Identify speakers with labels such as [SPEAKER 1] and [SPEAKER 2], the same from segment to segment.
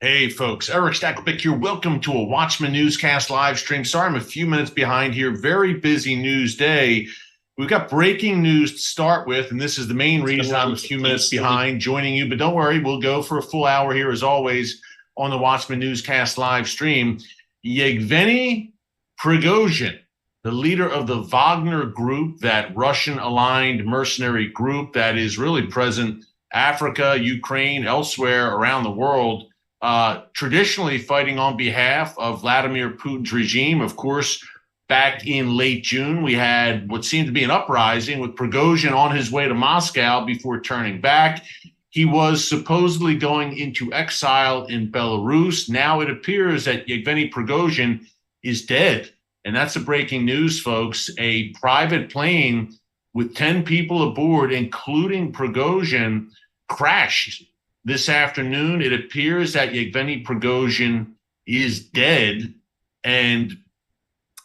[SPEAKER 1] Hey folks, Erick Stakelbeck here. Welcome to a Watchman Newscast Livestream. Sorry I'm a few minutes behind here. Very busy news day. We've got breaking news to start with, and this is the main reason I'm a few minutes behind joining you. But don't worry, we'll go for a full hour here as always on the Watchman Newscast Livestream. Yevgeny Prigozhin, the leader of the Wagner Group, that Russian-aligned mercenary group that is really present Africa, Ukraine, elsewhere around the world, traditionally fighting on behalf of Vladimir Putin's regime. Of course, back in late June, we had what seemed to be an uprising with Prigozhin on his way to Moscow before turning back. He was supposedly going into exile in Belarus. Now it appears that Yevgeny Prigozhin is dead. And that's the breaking news, folks. A private plane with 10 people aboard, including Prigozhin, crashed this afternoon. It appears that Yevgeny Prigozhin is dead. And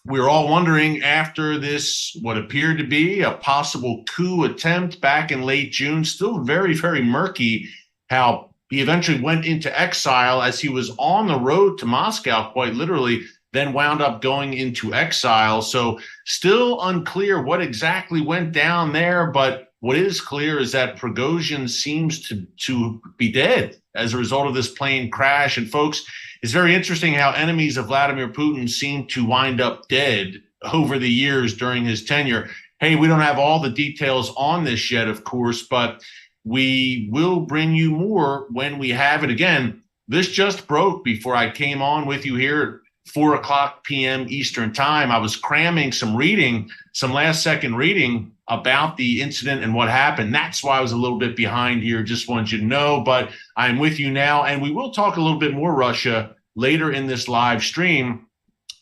[SPEAKER 1] we're all wondering, after this, what appeared to be a possible coup attempt back in late June, still very, very murky, how he eventually went into exile as he was on the road to Moscow, quite literally, then wound up going into exile. So still unclear what exactly went down there, but what is clear is that Prigozhin seems to be dead as a result of this plane crash. And folks, it's very interesting how enemies of Vladimir Putin seem to wind up dead over the years during his tenure. Hey, we don't have all the details on this yet, of course, but we will bring you more when we have it. Again, this just broke before I came on with you here at 4 p.m. Eastern time. I was cramming some reading, some last second reading about the incident and what happened. That's why I was a little bit behind here. Just wanted you to know, but I'm with you now. And we will talk a little bit more Russia later in this live stream,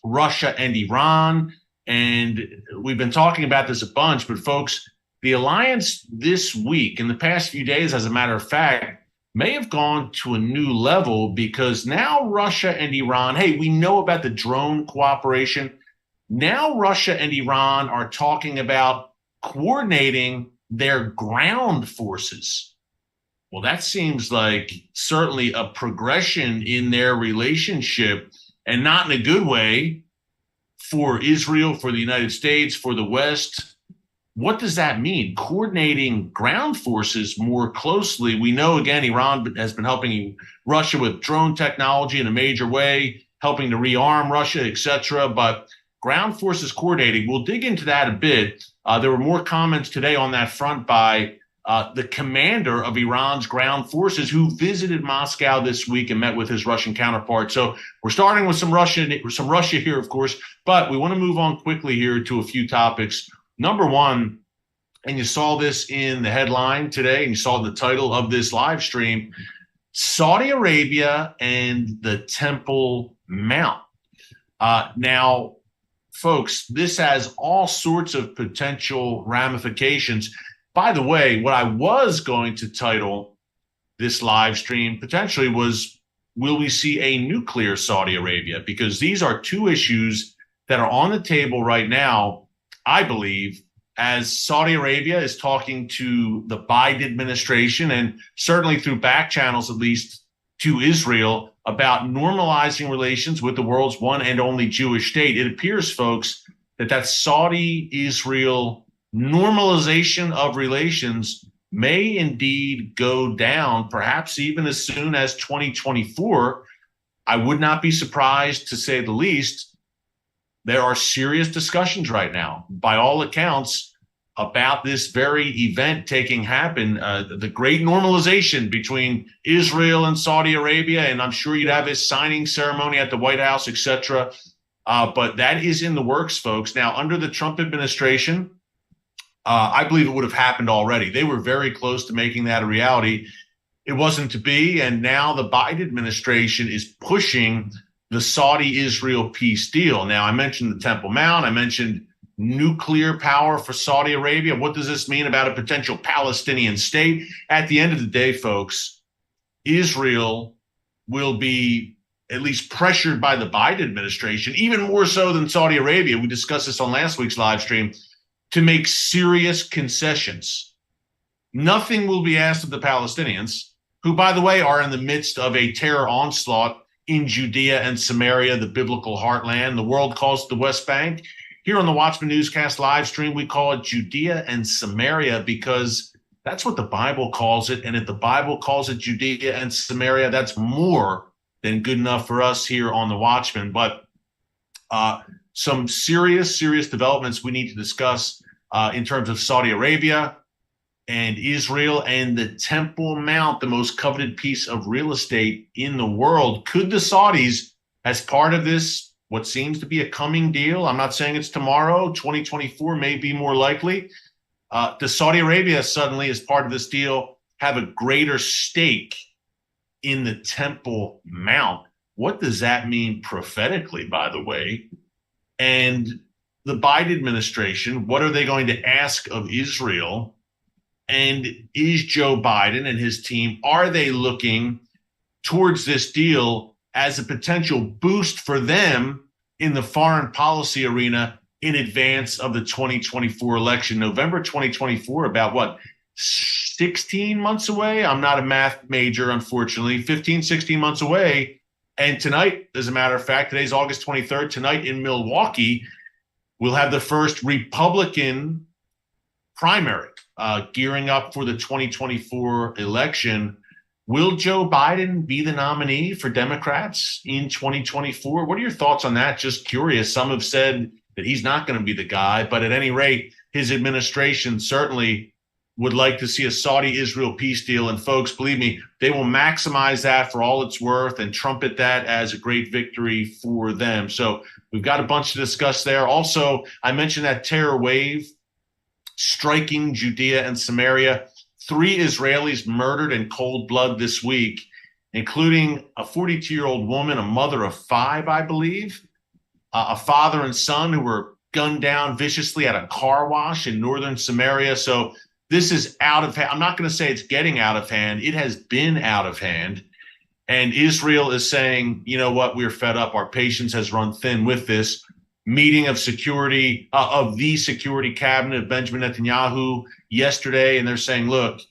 [SPEAKER 1] Russia and Iran. And we've been talking about this a bunch, but folks, the alliance this week, in the past few days, as a matter of fact, may have gone to a new level, because now Russia and Iran, hey, we know about the drone cooperation. Now Russia and Iran are talking about coordinating their ground forces. Well, that seems like certainly a progression in their relationship, and not in a good way for Israel, for the United States, for the West. What does that mean? Coordinating ground forces more closely. We know, again, Iran has been helping Russia with drone technology in a major way, helping to rearm Russia, etc. But ground forces coordinating, we'll dig into that a bit. There were more comments today on that front by the commander of Iran's ground forces, who visited Moscow this week and met with his Russian counterpart. So we're starting with some Russia here, of course, but we want to move on quickly here to a few topics. Number one, and you saw this in the headline today, and you saw the title of this live stream, Saudi Arabia and the Temple Mount. Now, folks, this has all sorts of potential ramifications. By the way, what I was going to title this live stream potentially was, will we see a nuclear Saudi Arabia? Because these are two issues that are on the table right now, I believe, as Saudi Arabia is talking to the Biden administration, and certainly through back channels, at least, to Israel, about normalizing relations with the world's one and only Jewish state. It appears, folks, that Saudi-Israel normalization of relations may indeed go down, perhaps even as soon as 2024. I would not be surprised, to say the least. There are serious discussions right now, by all accounts, about this very event happen, the great normalization between Israel and Saudi Arabia. And I'm sure you'd have a signing ceremony at the White House, etc. But that is in the works, folks. Now, under the Trump administration, I believe it would have happened already. They were very close to making that a reality. It wasn't to be. And now the Biden administration is pushing the Saudi-Israel peace deal. Now, I mentioned the Temple Mount. I mentioned nuclear power for Saudi Arabia. What does this mean about a potential Palestinian state? At the end of the day, folks, Israel will be at least pressured by the Biden administration, even more so than Saudi Arabia. We discussed this on last week's live stream, to make serious concessions. Nothing will be asked of the Palestinians, who, by the way, are in the midst of a terror onslaught in Judea and Samaria, the biblical heartland. The world calls it the West Bank. Here on the Watchman Newscast Livestream, we call it Judea and Samaria because that's what the Bible calls it. And if the Bible calls it Judea and Samaria, that's more than good enough for us here on the Watchman. But some serious developments we need to discuss in terms of Saudi Arabia and Israel and the Temple Mount, the most coveted piece of real estate in the world. Could the Saudis, as part of this, what seems to be a coming deal, I'm not saying it's tomorrow, 2024 may be more likely, does Saudi Arabia suddenly, as part of this deal, have a greater stake in the Temple Mount? What does that mean prophetically, by the way? And the Biden administration, what are they going to ask of Israel? And is Joe Biden and his team, are they looking towards this deal as a potential boost for them in the foreign policy arena in advance of the 2024 election? November 2024, about what, 16 months away? I'm not a math major, unfortunately. 15, 16 months away. And tonight, as a matter of fact, today's August 23rd, tonight in Milwaukee, we'll have the first Republican primary gearing up for the 2024 election. Will Joe Biden be the nominee for Democrats in 2024? What are your thoughts on that? Just curious. Some have said that he's not going to be the guy, but at any rate, his administration certainly would like to see a Saudi-Israel peace deal. And folks, believe me, they will maximize that for all it's worth and trumpet that as a great victory for them. So we've got a bunch to discuss there. Also, I mentioned that terror wave striking Judea and Samaria. 3 Israelis murdered in cold blood this week, including a 42-year-old woman, a mother of 5, I believe, a father and son who were gunned down viciously at a car wash in northern Samaria. So this is out of hand. I'm not going to say it's getting out of hand. It has been out of hand. And Israel is saying, you know what, we're fed up. Our patience has run thin with this. Meeting of security, of the security cabinet of Benjamin Netanyahu yesterday. And they're saying, look,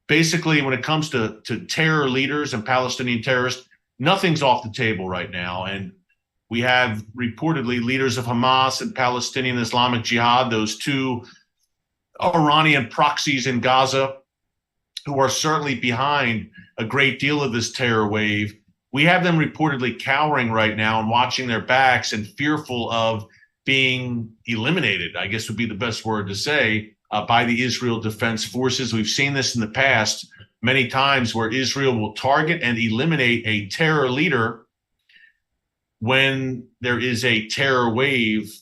[SPEAKER 1] basically when it comes to terror leaders and Palestinian terrorists, nothing's off the table right now. And we have reportedly leaders of Hamas and Palestinian Islamic Jihad, those 2 Iranian proxies in Gaza, who are certainly behind a great deal of this terror wave. We have them reportedly cowering right now and watching their backs and fearful of being eliminated, I guess would be the best word to say, by the Israel Defense Forces. We've seen this in the past many times where Israel will target and eliminate a terror leader when there is a terror wave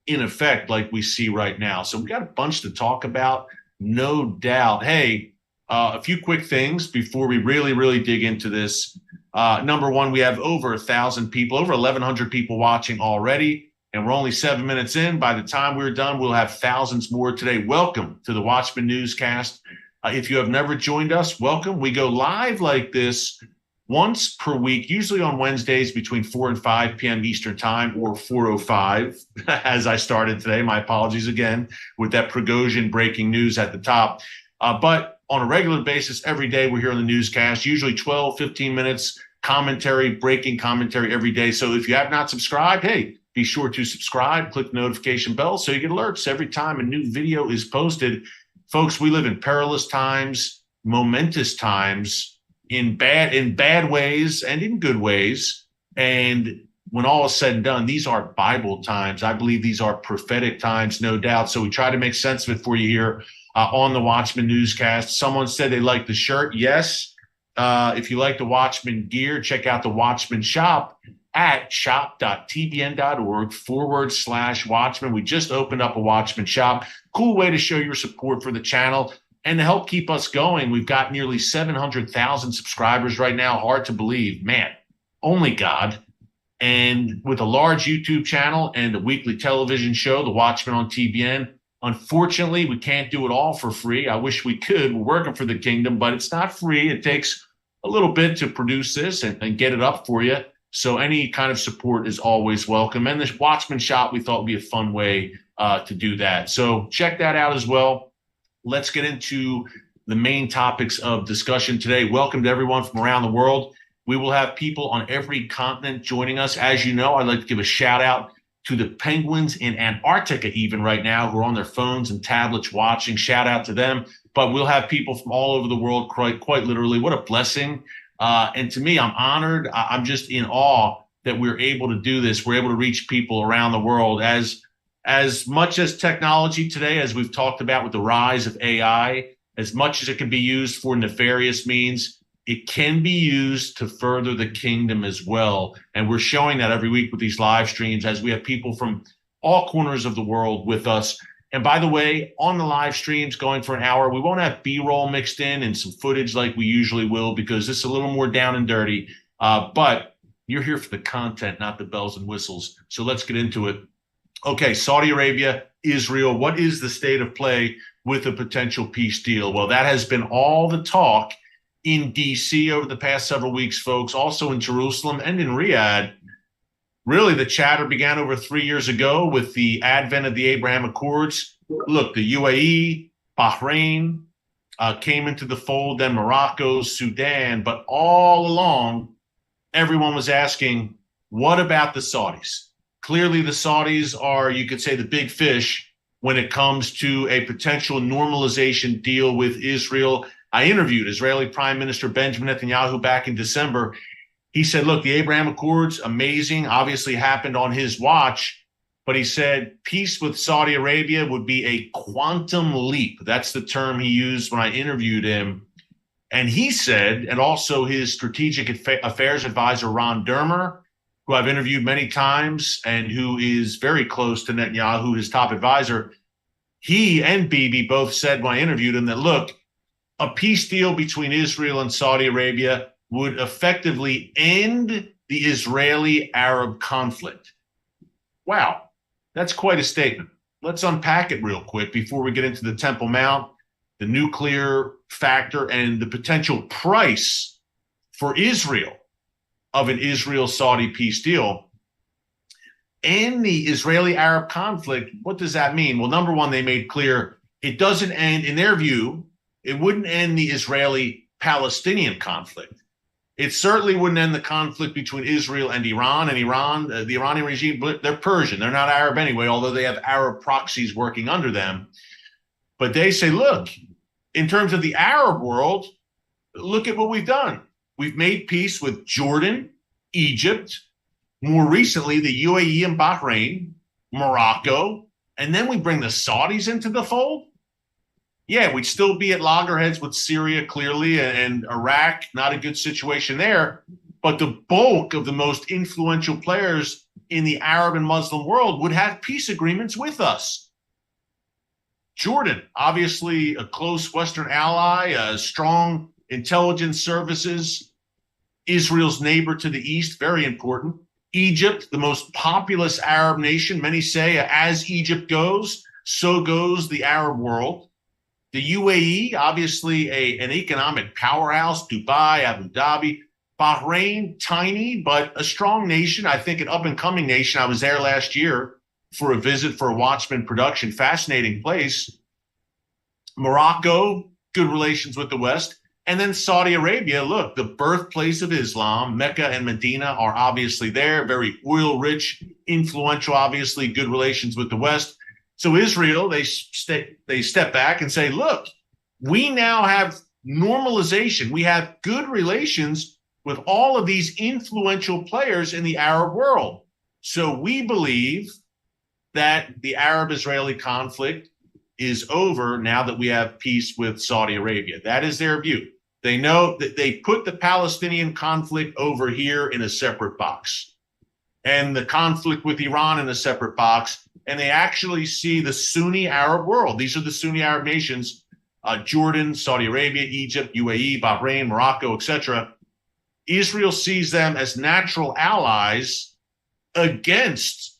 [SPEAKER 1] in effect like we see right now. So we've got a bunch to talk about, no doubt. Hey, a few quick things before we really dig into this. Number one, we have over 1,000 people, over 1,100 people watching already, and we're only 7 minutes in. By the time we're done, we'll have thousands more today. Welcome to the Watchman Newscast. If you have never joined us, welcome. We go live like this once per week, usually on Wednesdays between 4 and 5 p.m. Eastern time, or 4:05 as I started today. My apologies again with that Prigozhin breaking news at the top. But on a regular basis, every day we're here on the newscast, usually 12, 15 minutes, commentary, breaking commentary every day. So if you have not subscribed, hey, be sure to subscribe, click the notification bell so you get alerts every time a new video is posted. Folks, we live in perilous times, momentous times, in bad ways and in good ways. And when all is said and done, these are Bible times. I believe these are prophetic times, no doubt. So we try to make sense of it for you here on the Watchman Newscast. Someone said they like the shirt. Yes. If you like the Watchman gear, check out the Watchman shop at shop.tbn.org/Watchman. We just opened up a Watchman shop. Cool way to show your support for the channel and to help keep us going. We've got nearly 700,000 subscribers right now. Hard to believe, man, only God. And with a large YouTube channel and a weekly television show, The Watchman on TBN, unfortunately, we can't do it all for free. I wish we could. We're working for the kingdom, but it's not free. It takes a little bit to produce this and get it up for you. So any kind of support is always welcome. And this Watchman shop, we thought would be a fun way to do that. So check that out as well. Let's get into the main topics of discussion today. Welcome to everyone from around the world. We will have people on every continent joining us. As you know, I'd like to give a shout out to the penguins in Antarctica even right now who are on their phones and tablets watching. Shout out to them. But we'll have people from all over the world, quite literally. What a blessing. And to me, I'm honored. I'm just in awe that we're able to do this. We're able to reach people around the world. As much as technology today, as we've talked about with the rise of AI, as much as it can be used for nefarious means, it can be used to further the kingdom as well. And we're showing that every week with these live streams as we have people from all corners of the world with us. And by the way, on the live streams going for an hour, we won't have B-roll mixed in and some footage like we usually will because this is a little more down and dirty. But you're here for the content, not the bells and whistles. So let's get into it. Okay, Saudi Arabia, Israel, what is the state of play with a potential peace deal? Well, that has been all the talk in D.C. over the past several weeks, folks, also in Jerusalem and in Riyadh. Really, the chatter began over 3 years ago with the advent of the Abraham Accords. Look, the UAE, Bahrain came into the fold, then Morocco, Sudan, but all along, everyone was asking, what about the Saudis? Clearly, the Saudis are, you could say, the big fish when it comes to a potential normalization deal with Israel. I interviewed Israeli Prime Minister Benjamin Netanyahu back in December. He said, look, the Abraham Accords, amazing, obviously happened on his watch. But he said peace with Saudi Arabia would be a quantum leap. That's the term he used when I interviewed him. And he said, and also his strategic affairs advisor, Ron Dermer, who I've interviewed many times and who is very close to Netanyahu, his top advisor, he and Bibi both said when I interviewed him that, look, a peace deal between Israel and Saudi Arabia would effectively end the Israeli-Arab conflict. Wow, that's quite a statement. Let's unpack it real quick before we get into the Temple Mount, the nuclear factor, and the potential price for Israel of an Israel-Saudi peace deal. And the Israeli-Arab conflict, what does that mean? Well, number one, they made clear it doesn't end, in their view, it wouldn't end the Israeli-Palestinian conflict. It certainly wouldn't end the conflict between Israel and Iran. And Iran, the Iranian regime, they're Persian. They're not Arab anyway, although they have Arab proxies working under them. But they say, look, in terms of the Arab world, look at what we've done. We've made peace with Jordan, Egypt, more recently the UAE and Bahrain, Morocco, and then we bring the Saudis into the fold. Yeah, we'd still be at loggerheads with Syria, clearly, and Iraq, not a good situation there. But the bulk of the most influential players in the Arab and Muslim world would have peace agreements with us. Jordan, obviously a close Western ally, strong intelligence services. Israel's neighbor to the east, very important. Egypt, the most populous Arab nation. Many say as Egypt goes, so goes the Arab world. The UAE, obviously an economic powerhouse, Dubai, Abu Dhabi. Bahrain, tiny, but a strong nation. I think an up-and-coming nation. I was there last year for a visit for a Watchman production. Fascinating place. Morocco, good relations with the West. And then Saudi Arabia, look, the birthplace of Islam. Mecca and Medina are obviously there. Very oil-rich, influential, obviously, good relations with the West. So Israel, they step back and say, look, we now have normalization. We have good relations with all of these influential players in the Arab world. So we believe that the Arab-Israeli conflict is over now that we have peace with Saudi Arabia. That is their view. They know that they put the Palestinian conflict over here in a separate box and the conflict with Iran in a separate box. And they actually see the Sunni Arab world. These are the Sunni Arab nations, Jordan, Saudi Arabia, Egypt, UAE, Bahrain, Morocco, etc. Israel sees them as natural allies against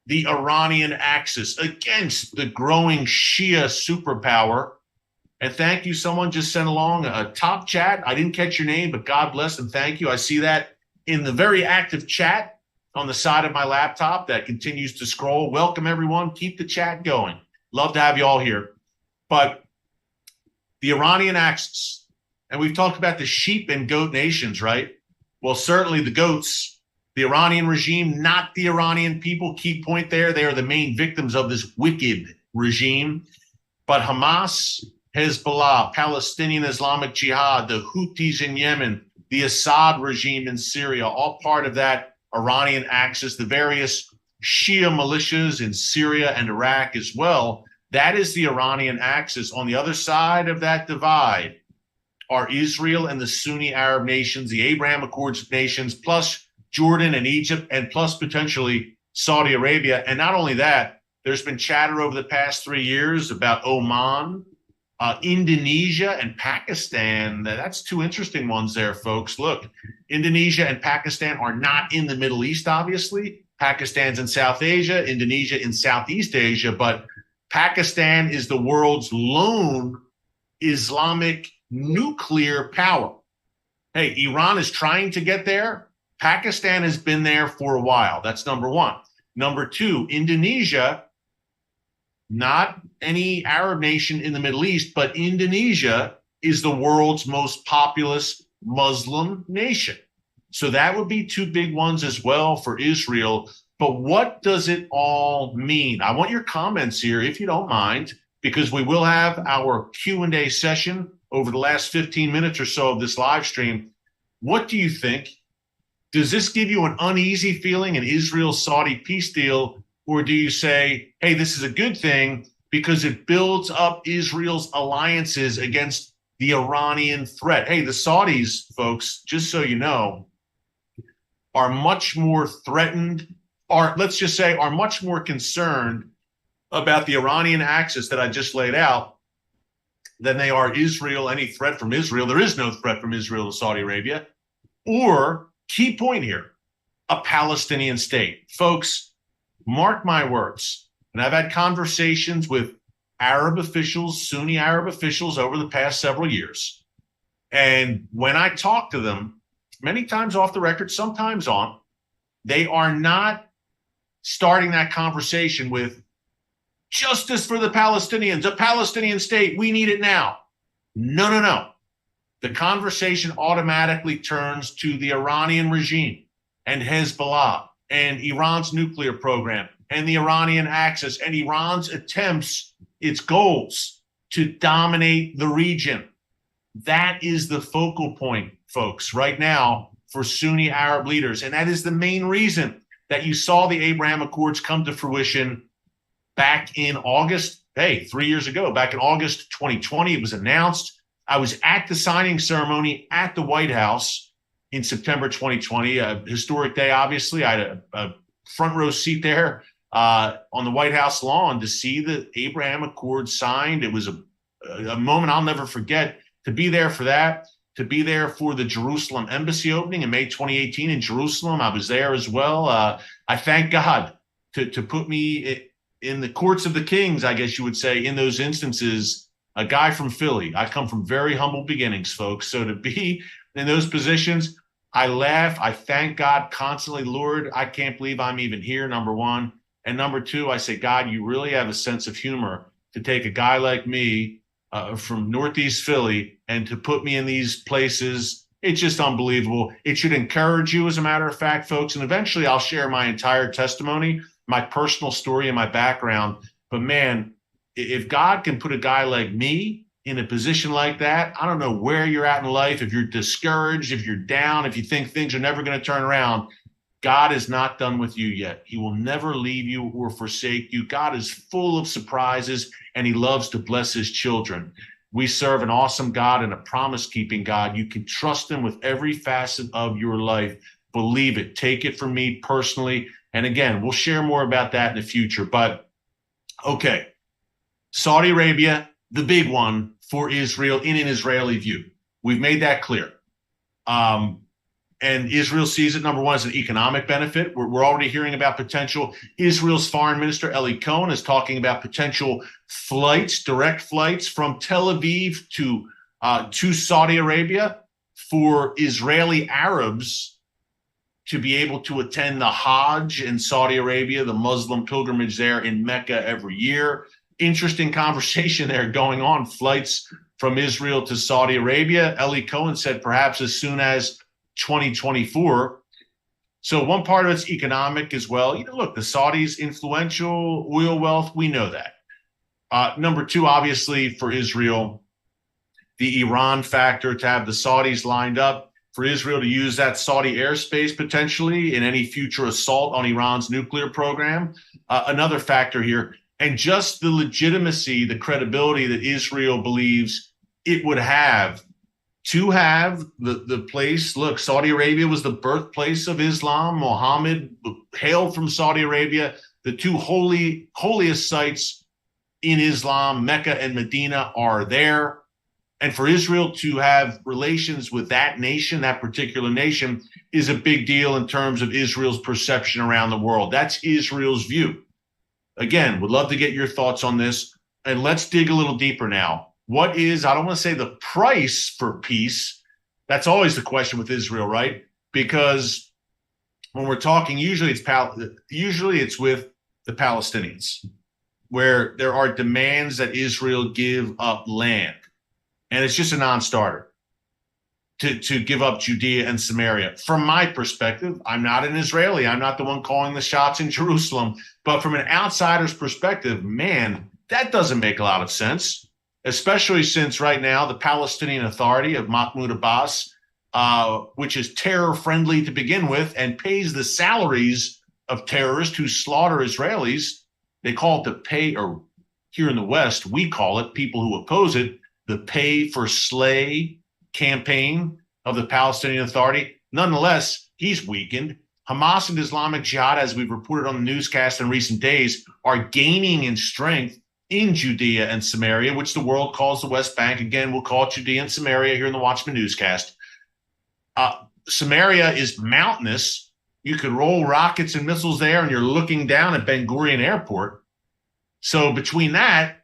[SPEAKER 1] the Iranian axis, against the growing Shia superpower. And thank you. Someone just sent along a top chat. I didn't catch your name, but God bless and thank you. I see that in the very active chat on the side of my laptop that continues to scroll. Welcome, everyone. Keep the chat going. Love to have you all here. But the Iranian axis. And we've talked about the sheep and goat nations, right? Well, certainly the goats, the Iranian regime, not the Iranian people. Key point there. They are the main victims of this wicked regime. But Hamas, Hezbollah, Palestinian Islamic Jihad, the Houthis in Yemen, the Assad regime in Syria, all part of that Iranian axis, the various Shia militias in Syria and Iraq as well. That is the Iranian axis. On the other side of that divide are Israel and the Sunni Arab nations, the Abraham Accords nations, plus Jordan and Egypt, and plus potentially Saudi Arabia. And not only that, there's been chatter over the past 3 years about Oman, Indonesia, and Pakistan. That's two interesting ones there, folks. Look, Indonesia and Pakistan are not in the Middle East, obviously. Pakistan's in South Asia, Indonesia in Southeast Asia, but Pakistan is the world's lone Islamic nuclear power. Hey, Iran is trying to get there. Pakistan has been there for a while. That's number one. Number two, Indonesia, not any Arab nation in the Middle East, but Indonesia is the world's most populous Muslim nation. So that would be two big ones as well for Israel. But what does it all mean? I want your comments here, if you don't mind, because we will have our Q&A session over the last 15 minutes or so of this live stream. What do you think? Does this give you an uneasy feeling, an Israel-Saudi peace deal, or do you say, hey, this is a good thing because it builds up Israel's alliances against the Iranian threat? Hey, the Saudis, folks, just so you know, are much more threatened, or let's just say are much more concerned about the Iranian axis that I just laid out than they are Israel, any threat from Israel. There is no threat from Israel to Saudi Arabia. Or, key point here, a Palestinian state. Folks, mark my words, and I've had conversations with Arab officials, Sunni Arab officials over the past several years. And when I talk to them, many times off the record, sometimes on, they are not starting that conversation with justice for the Palestinians, a Palestinian state, we need it now. No, no, no. The conversation automatically turns to the Iranian regime and Hezbollah and Iran's nuclear program and the Iranian axis and Iran's attempts, its goals to dominate the region. That is the focal point, folks, right now for Sunni Arab leaders. And that is the main reason that you saw the Abraham Accords come to fruition back in August, 3 years ago, back in August 2020. It was announced. I was at the signing ceremony at the White House in September 2020, a historic day, obviously. I had a front row seat there on the White House lawn to see the Abraham Accords signed. It was a moment I'll never forget, to be there for that, to be there for the Jerusalem embassy opening in May 2018 in Jerusalem. I was there as well. I thank God to put me in the courts of the kings, I guess you would say, in those instances. A guy from Philly. I come from very humble beginnings, folks. So to be in those positions, I laugh. I thank God constantly. Lord, I can't believe I'm even here, number one. And number two, I say, God, you really have a sense of humor to take a guy like me from Northeast Philly and to put me in these places. It's just unbelievable. It should encourage you, as a matter of fact, folks. And eventually I'll share my entire testimony, my personal story and my background. But man, if God can put a guy like me in a position like that, I don't know where you're at in life. If you're discouraged, if you're down, if you think things are never going to turn around, God is not done with you yet. He will never leave you or forsake you. God is full of surprises, and he loves to bless his children. We serve an awesome God and a promise-keeping God. You can trust him with every facet of your life. Believe it. Take it from me personally. And again, we'll share more about that in the future. But, okay. Saudi Arabia, the big one for Israel in an Israeli view. We've made that clear. And Israel sees it, number one, as an economic benefit. We're already hearing about potential. Israel's foreign minister, Eli Cohen, is talking about potential flights, direct flights from Tel Aviv to Saudi Arabia for Israeli Arabs to be able to attend the Hajj in Saudi Arabia, the Muslim pilgrimage there in Mecca every year. Interesting conversation there going on. Flights from Israel to Saudi Arabia. Eli Cohen said perhaps as soon as 2024. So one part of it's economic as well. Look, the Saudis, influential, oil wealth, we know that. Number two, obviously, for Israel, the Iran factor, to have the Saudis lined up for Israel to use that Saudi airspace potentially in any future assault on Iran's nuclear program. Another factor here, and just the legitimacy, the credibility that Israel believes it would have to have the place. Look, Saudi Arabia was the birthplace of Islam. Muhammad hailed from Saudi Arabia. The two holiest sites in Islam, Mecca and Medina, are there. And for Israel to have relations with that nation, that particular nation, is a big deal in terms of Israel's perception around the world. That's Israel's view. Again, would love to get your thoughts on this. And let's dig a little deeper now. What is, I don't want to say the price for peace. That's always the question with Israel, right? Because when we're talking, usually it's with the Palestinians, where there are demands that Israel give up land. And it's just a non-starter to give up Judea and Samaria. From my perspective, I'm not an Israeli. I'm not the one calling the shots in Jerusalem. But from an outsider's perspective, man, that doesn't make a lot of sense, especially since right now the Palestinian Authority of Mahmoud Abbas, which is terror-friendly to begin with and pays the salaries of terrorists who slaughter Israelis. They call it the pay, or here in the West, we call it, people who oppose it, the pay for slay campaign of the Palestinian Authority. Nonetheless, he's weakened. Hamas and Islamic Jihad, as we've reported on the newscast in recent days, are gaining in strength in Judea and Samaria, which the world calls the West Bank. Again, we'll call it Judea and Samaria here in the Watchman Newscast. Samaria is mountainous. You could roll rockets and missiles there, and you're looking down at Ben Gurion Airport. So between that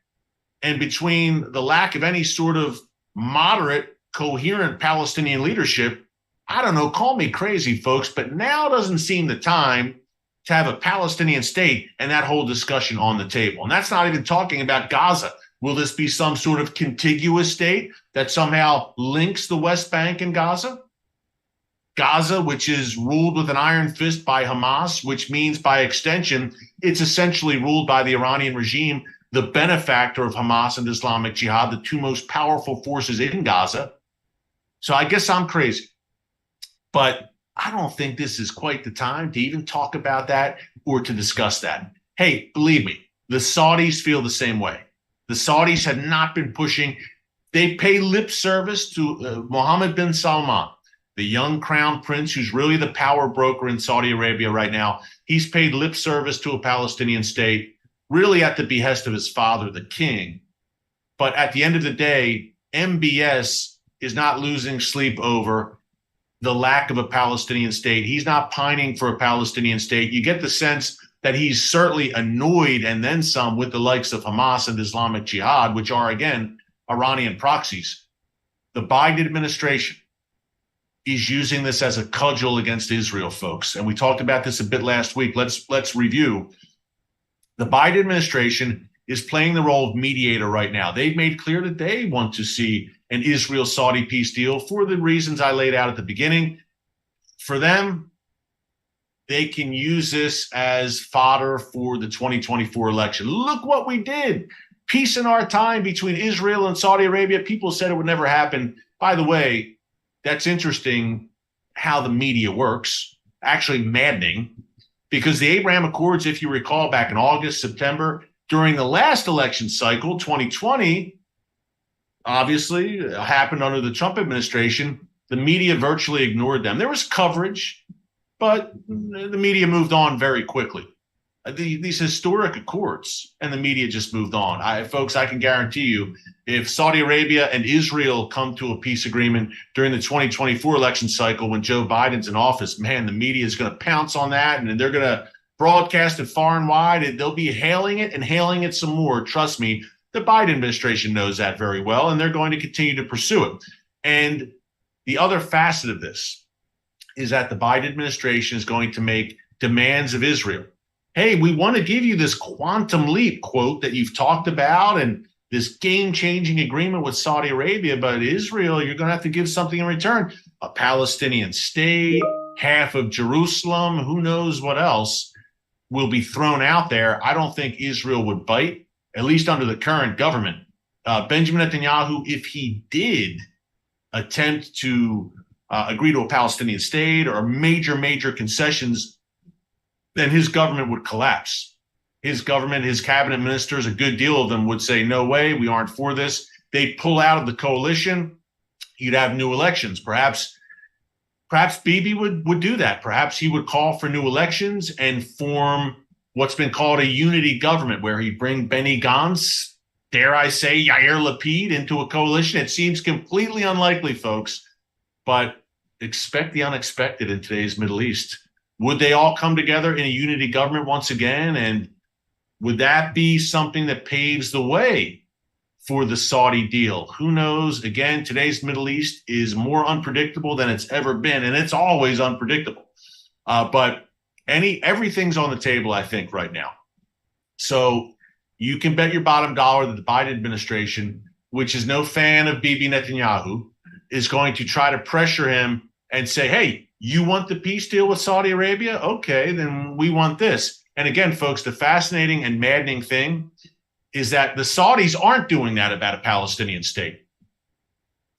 [SPEAKER 1] and between the lack of any sort of moderate, coherent Palestinian leadership, I don't know, call me crazy, folks, but now doesn't seem the time to have a Palestinian state and that whole discussion on the table. And that's not even talking about Gaza. Will this be some sort of contiguous state that somehow links the West Bank and Gaza? Gaza, which is ruled with an iron fist by Hamas, which means by extension, it's essentially ruled by the Iranian regime, the benefactor of Hamas and Islamic Jihad, the two most powerful forces in Gaza. So I guess I'm crazy. But I don't think this is quite the time to even talk about that or to discuss that. Hey, believe me, the Saudis feel the same way. The Saudis had not been pushing. They pay lip service to Mohammed bin Salman, the young crown prince who's really the power broker in Saudi Arabia right now. He's paid lip service to a Palestinian state, really at the behest of his father, the king. But at the end of the day, MBS is not losing sleep over the lack of a Palestinian state. He's not pining for a Palestinian state. You get the sense that he's certainly annoyed and then some with the likes of Hamas and Islamic Jihad, which are, again, Iranian proxies. The Biden administration is using this as a cudgel against Israel, folks. And we talked about this a bit last week. Let's review. The Biden administration is playing the role of mediator right now. They've made clear that they want to see an Israel-Saudi peace deal for the reasons I laid out at the beginning. For them, they can use this as fodder for the 2024 election. Look what we did. Peace in our time between Israel and Saudi Arabia. People said it would never happen. By the way, that's interesting how the media works, actually maddening, because the Abraham Accords, if you recall, back in August, September, during the last election cycle, 2020, obviously happened under the Trump administration. The media virtually ignored them. There was coverage, but the media moved on very quickly. These historic accords, and the media just moved on. Folks, I can guarantee you, if Saudi Arabia and Israel come to a peace agreement during the 2024 election cycle when Joe Biden's in office, man, the media is going to pounce on that, and they're going to broadcast it far and wide, and they'll be hailing it and hailing it some more. Trust me, the Biden administration knows that very well, and they're going to continue to pursue it. And the other facet of this is that the Biden administration is going to make demands of Israel. Hey, we want to give you this quantum leap quote that you've talked about, and this game-changing agreement with Saudi Arabia, but Israel, you're going to have to give something in return. A Palestinian state, half of Jerusalem, who knows what else will be thrown out there. I don't think Israel would bite, at least under the current government. Benjamin Netanyahu, if he did attempt to agree to a Palestinian state or major concessions, then his government would collapse. His government, his cabinet ministers, a good deal of them would say, no way, we aren't for this. They'd pull out of the coalition. You'd have new elections. Perhaps Bibi would do that. Perhaps he would call for new elections and form what's been called a unity government, where he'd bring Benny Gantz, dare I say, Yair Lapid into a coalition. It seems completely unlikely, folks, but expect the unexpected in today's Middle East. Would they all come together in a unity government once again? And would that be something that paves the way for the Saudi deal? Who knows? Again, today's Middle East is more unpredictable than it's ever been, and it's always unpredictable. But everything's on the table, I think, right now. So you can bet your bottom dollar that the Biden administration, which is no fan of Bibi Netanyahu, is going to try to pressure him and say, hey, you want the peace deal with Saudi Arabia? Okay, then we want this. And again, folks, the fascinating and maddening thing is that the Saudis aren't doing that about a Palestinian state.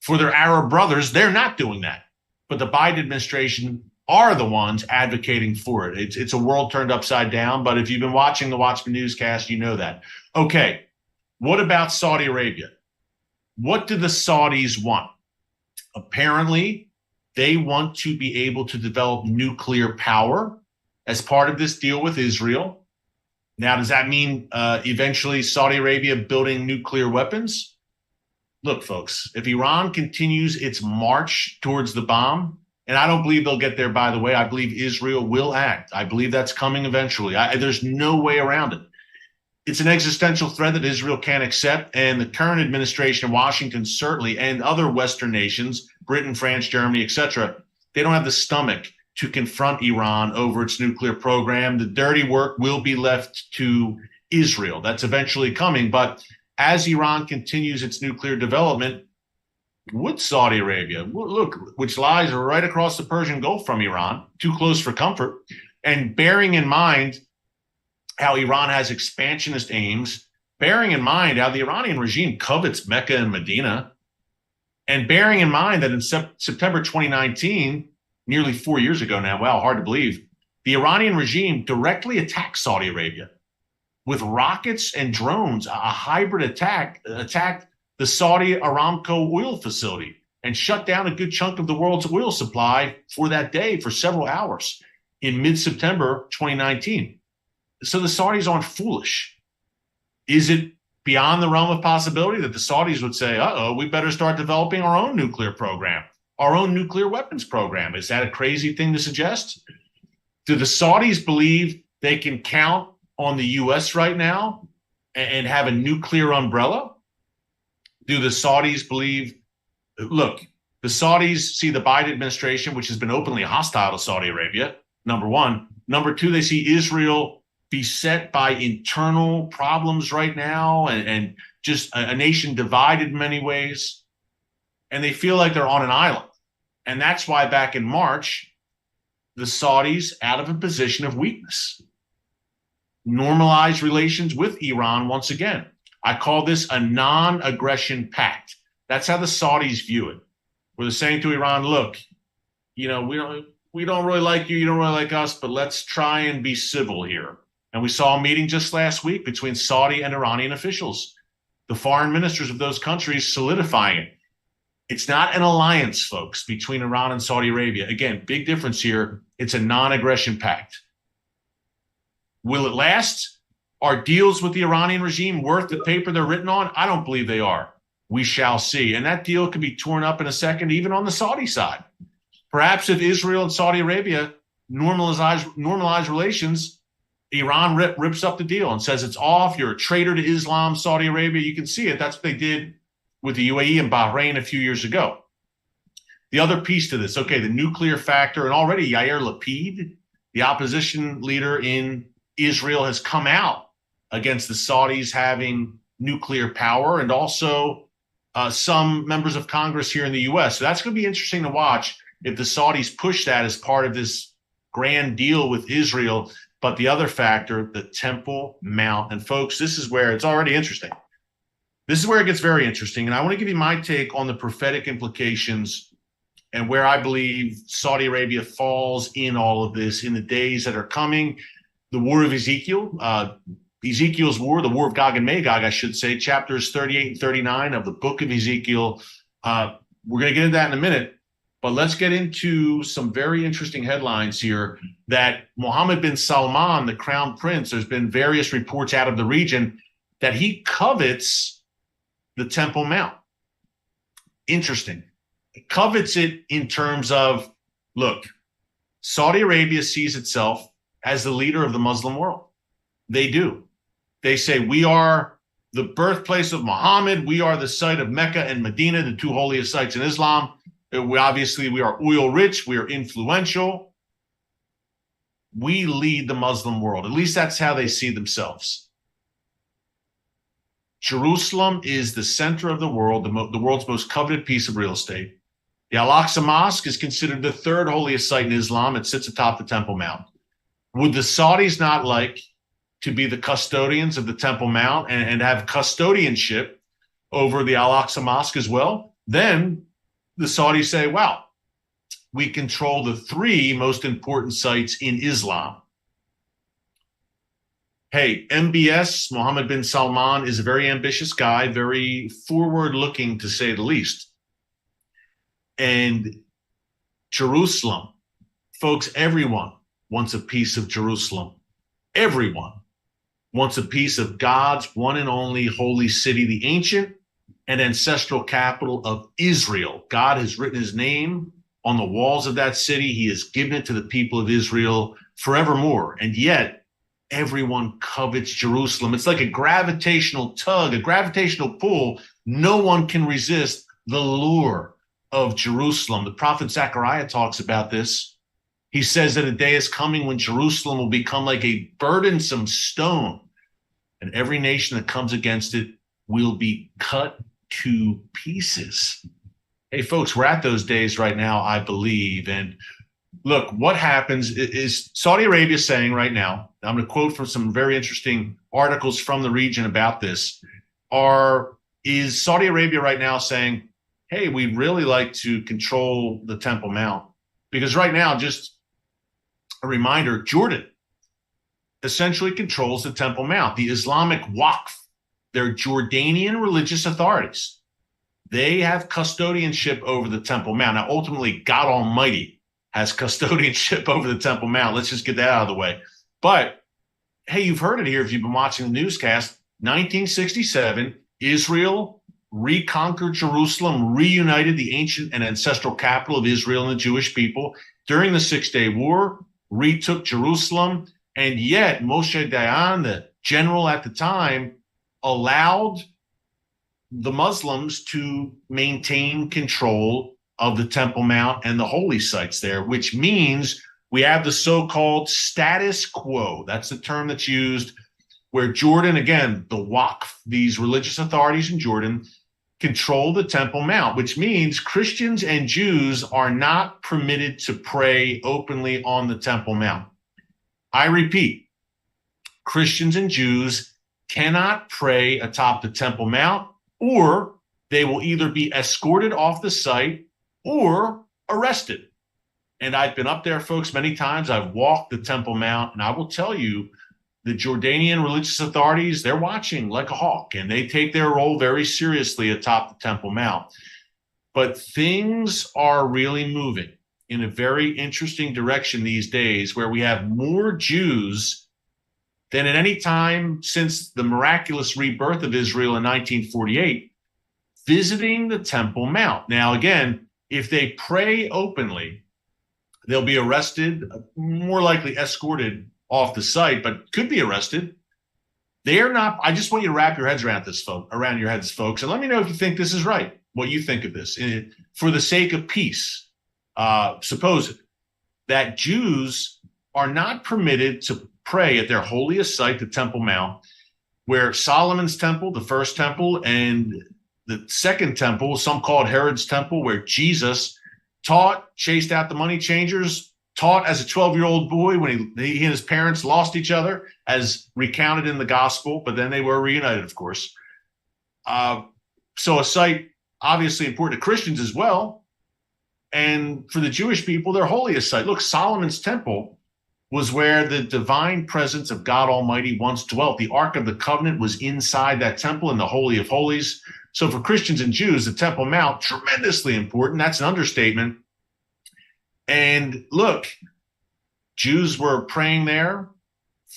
[SPEAKER 1] For their Arab brothers, they're not doing that. But the Biden administration are the ones advocating for it. It's a world turned upside down. But if you've been watching the Watchman Newscast, you know that. Okay, what about Saudi Arabia? What do the Saudis want? Apparently, they want to be able to develop nuclear power as part of this deal with Israel. Now, does that mean eventually Saudi Arabia building nuclear weapons? Look, folks, if Iran continues its march towards the bomb, and I don't believe they'll get there, by the way, I believe Israel will act. I believe that's coming eventually. There's no way around it. It's an existential threat that Israel can't accept, and the current administration in Washington certainly, and other Western nations, Britain, France, Germany, etc., they don't have the stomach to confront Iran over its nuclear program. The dirty work will be left to Israel. That's eventually coming. But as Iran continues its nuclear development, would Saudi Arabia, look, which lies right across the Persian Gulf from Iran, too close for comfort, and bearing in mind how Iran has expansionist aims, bearing in mind how the Iranian regime covets Mecca and Medina, and bearing in mind that in September 2019, nearly 4 years ago now, wow, hard to believe, the Iranian regime directly attacked Saudi Arabia with rockets and drones. A hybrid attack attacked the Saudi Aramco oil facility and shut down a good chunk of the world's oil supply for that day for several hours in mid-September 2019. So the Saudis aren't foolish. Is it beyond the realm of possibility that the Saudis would say, we better start developing our own nuclear program, our own nuclear weapons program? Is that a crazy thing to suggest? Do the Saudis believe they can count on the U.S. right now and have a nuclear umbrella? Do the Saudis believe, look, the Saudis see the Biden administration, which has been openly hostile to Saudi Arabia, number one. Number two, they see Israel beset by internal problems right now and just a nation divided in many ways. And they feel like they're on an island. And that's why back in March, the Saudis, out of a position of weakness, normalized relations with Iran once again. I call this a non-aggression pact. That's how the Saudis view it. Where they're saying to Iran, look, we don't really like you, you don't really like us, but let's try and be civil here. And we saw a meeting just last week between Saudi and Iranian officials, the foreign ministers of those countries solidifying it. It's not an alliance, folks, between Iran and Saudi Arabia. Again, big difference here. It's a non-aggression pact. Will it last? Are deals with the Iranian regime worth the paper they're written on? I don't believe they are. We shall see. And that deal could be torn up in a second, even on the Saudi side. Perhaps if Israel and Saudi Arabia normalize relations, Iran rips up the deal and says it's off. You're a traitor to Islam, Saudi Arabia. You can see it. That's what they did with the UAE and Bahrain a few years ago. The other piece to this, okay, the nuclear factor, and already Yair Lapid, the opposition leader in Israel, has come out against the Saudis having nuclear power, and also some members of Congress here in the U.S. So that's going to be interesting to watch if the Saudis push that as part of this grand deal with Israel. But the other factor, the Temple Mount. And folks, this is where it's already interesting. This is where it gets very interesting. And I want to give you my take on the prophetic implications and where I believe Saudi Arabia falls in all of this in the days that are coming. The war of Ezekiel, Ezekiel's war, the war of Gog and Magog, I should say, chapters 38 and 39 of the book of Ezekiel. We're going to get into that in a minute. But let's get into some very interesting headlines here that Mohammed bin Salman, the crown prince, there's been various reports out of the region that he covets the Temple Mount. Interesting. He covets it in terms of, look, Saudi Arabia sees itself as the leader of the Muslim world. They do. They say, we are the birthplace of Muhammad. We are the site of Mecca and Medina, the two holiest sites in Islam. We are oil rich. We are influential. We lead the Muslim world. At least that's how they see themselves. Jerusalem is the center of the world, the world's most coveted piece of real estate. The Al-Aqsa Mosque is considered the third holiest site in Islam. It sits atop the Temple Mount. Would the Saudis not like to be the custodians of the Temple Mount and have custodianship over the Al-Aqsa Mosque as well? Then the Saudis say, wow, we control the three most important sites in Islam. Hey, MBS, Mohammed bin Salman, is a very ambitious guy, very forward-looking, to say the least. And Jerusalem, folks, everyone wants a piece of Jerusalem. Everyone wants a piece of God's one and only holy city, the ancient and ancestral capital of Israel. God has written his name on the walls of that city. He has given it to the people of Israel forevermore. And yet, everyone covets Jerusalem. It's like a gravitational tug, a gravitational pull. No one can resist the lure of Jerusalem. The prophet Zechariah talks about this. He says that a day is coming when Jerusalem will become like a burdensome stone, and every nation that comes against it will be cut to pieces. Hey, folks, we're at those days right now, I believe. And look, what happens is Saudi Arabia saying right now, I'm going to quote from some very interesting articles from the region about this, is Saudi Arabia right now saying, hey, we'd really like to control the Temple Mount? Because right now, just a reminder, Jordan essentially controls the Temple Mount. The Islamic Waqf, they're Jordanian religious authorities. They have custodianship over the Temple Mount. Now, ultimately, God Almighty has custodianship over the Temple Mount. Let's just get that out of the way. But, hey, you've heard it here if you've been watching the newscast. 1967, Israel reconquered Jerusalem, reunited the ancient and ancestral capital of Israel and the Jewish people during the Six-Day War, retook Jerusalem, and yet Moshe Dayan, the general at the time, allowed the Muslims to maintain control of the Temple Mount and the holy sites there, which means we have the so-called status quo. That's the term that's used, where Jordan, again, the Waqf, these religious authorities in Jordan, control the Temple Mount, which means Christians and Jews are not permitted to pray openly on the Temple Mount. I repeat, Christians and Jews cannot pray atop the Temple Mount, or they will either be escorted off the site or arrested. And I've been up there, folks, many times. I've walked the Temple Mount, and I will tell you, the Jordanian religious authorities, they're watching like a hawk, and they take their role very seriously atop the Temple Mount. But things are really moving in a very interesting direction these days, where we have more Jews than at any time since the miraculous rebirth of Israel in 1948 visiting the Temple Mount. Now, again, if they pray openly, they'll be arrested, more likely escorted off the site, but could be arrested. They are not. I just want you to wrap your heads around this, folks, and let me know if you think this is right, what you think of this. For the sake of peace, suppose it, that Jews are not permitted to pray at their holiest site, the Temple Mount, where Solomon's temple, the first temple, and the second temple, some call it Herod's temple, where Jesus taught, chased out the money changers, taught as a 12-year-old boy when he and his parents lost each other, as recounted in the gospel, but then they were reunited, of course. So a site obviously important to Christians as well. And for the Jewish people, their holiest site. Look, Solomon's temple was where the divine presence of God Almighty once dwelt. The Ark of the Covenant was inside that temple in the Holy of Holies. So for Christians and Jews, the Temple Mount, tremendously important. That's an understatement. And look, Jews were praying there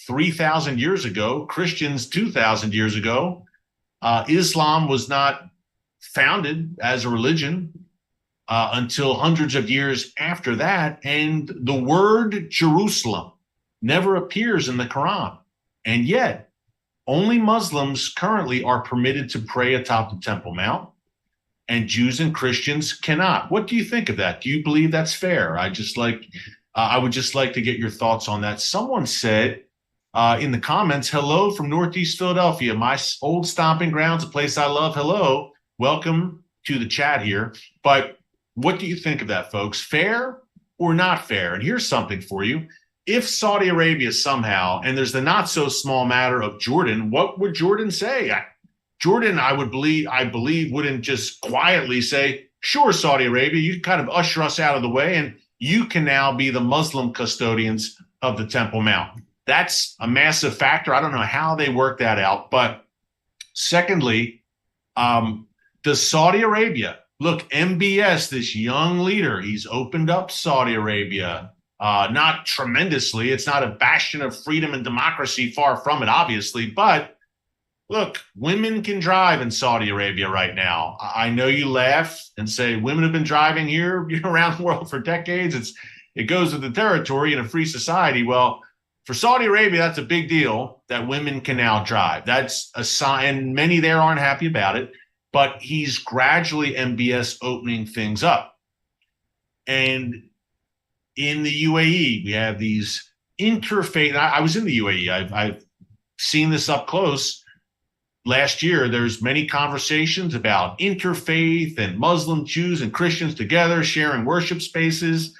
[SPEAKER 1] 3,000 years ago, Christians 2,000 years ago. Islam was not founded as a religion until hundreds of years after that. And the word Jerusalem never appears in the Quran. And yet, only Muslims currently are permitted to pray atop the Temple Mount, and Jews and Christians cannot. What do you think of that? Do you believe that's fair? I would just like to get your thoughts on that. Someone said in the comments, hello from Northeast Philadelphia, my old stomping grounds, a place I love. Hello, welcome to the chat here. But what do you think of that, folks? Fair or not fair? And here's something for you. If Saudi Arabia somehow, and there's the not so small matter of Jordan, what would Jordan say? Jordan, I believe, wouldn't just quietly say, sure, Saudi Arabia, you kind of usher us out of the way, and you can now be the Muslim custodians of the Temple Mount. That's a massive factor. I don't know how they work that out. But secondly, does Saudi Arabia, look, MBS, this young leader, he's opened up Saudi Arabia. Not tremendously. It's not a bastion of freedom and democracy, far from it, obviously. But look, women can drive in Saudi Arabia right now. I know you laugh and say women have been driving here around the world for decades. It goes with the territory in a free society. Well, for Saudi Arabia, that's a big deal that women can now drive. That's a sign. Many there aren't happy about it, but he's gradually, MBS, opening things up. And in the UAE, we have these interfaith. I was in the UAE. I've seen this up close. Last year, there's many conversations about interfaith and Muslim, Jews, and Christians together sharing worship spaces.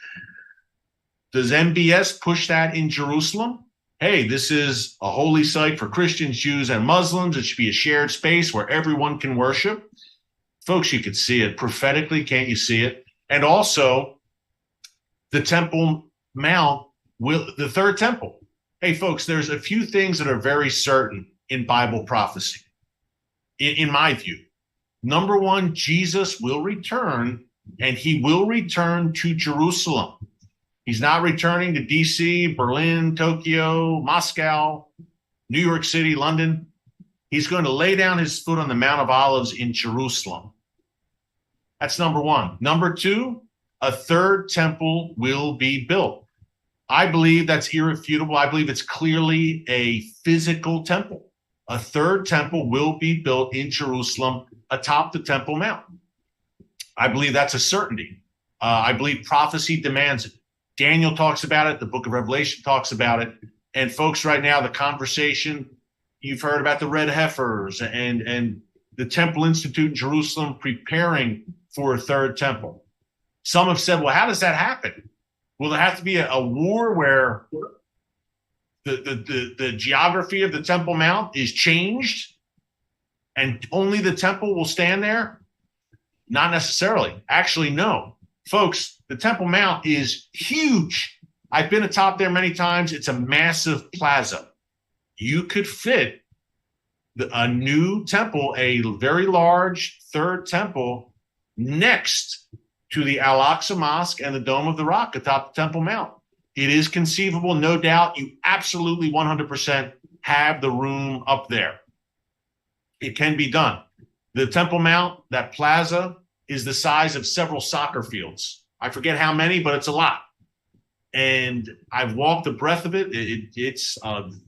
[SPEAKER 1] Does MBS push that in Jerusalem? Hey, this is a holy site for Christians, Jews, and Muslims. It should be a shared space where everyone can worship. Folks, you can see it prophetically. Can't you see it? And also, the Temple Mount, the third temple. Hey, folks, there's a few things that are very certain in Bible prophecy, in my view. Number one, Jesus will return, and he will return to Jerusalem. He's not returning to DC, Berlin, Tokyo, Moscow, New York City, London. He's going to lay down his foot on the Mount of Olives in Jerusalem. That's number one. Number two, a third temple will be built. I believe that's irrefutable. I believe it's clearly a physical temple. A third temple will be built in Jerusalem atop the Temple Mount. I believe that's a certainty. I believe prophecy demands it. Daniel talks about it. The book of Revelation talks about it. And folks, right now, the conversation, you've heard about the red heifers and the Temple Institute in Jerusalem preparing for a third temple. Some have said, well, how does that happen? Will there have to be a war where the geography of the Temple Mount is changed and only the temple will stand there? Not necessarily. Actually, no. Folks, the Temple Mount is huge. I've been atop there many times. It's a massive plaza. You could fit a new temple, a very large third temple, next to the Al-Aqsa Mosque and the Dome of the Rock atop the Temple Mount. It is conceivable, no doubt. You absolutely 100% have the room up there. It can be done. The Temple Mount, that plaza, is the size of several soccer fields. I forget how many, but it's a lot. And I've walked the breadth of it. It's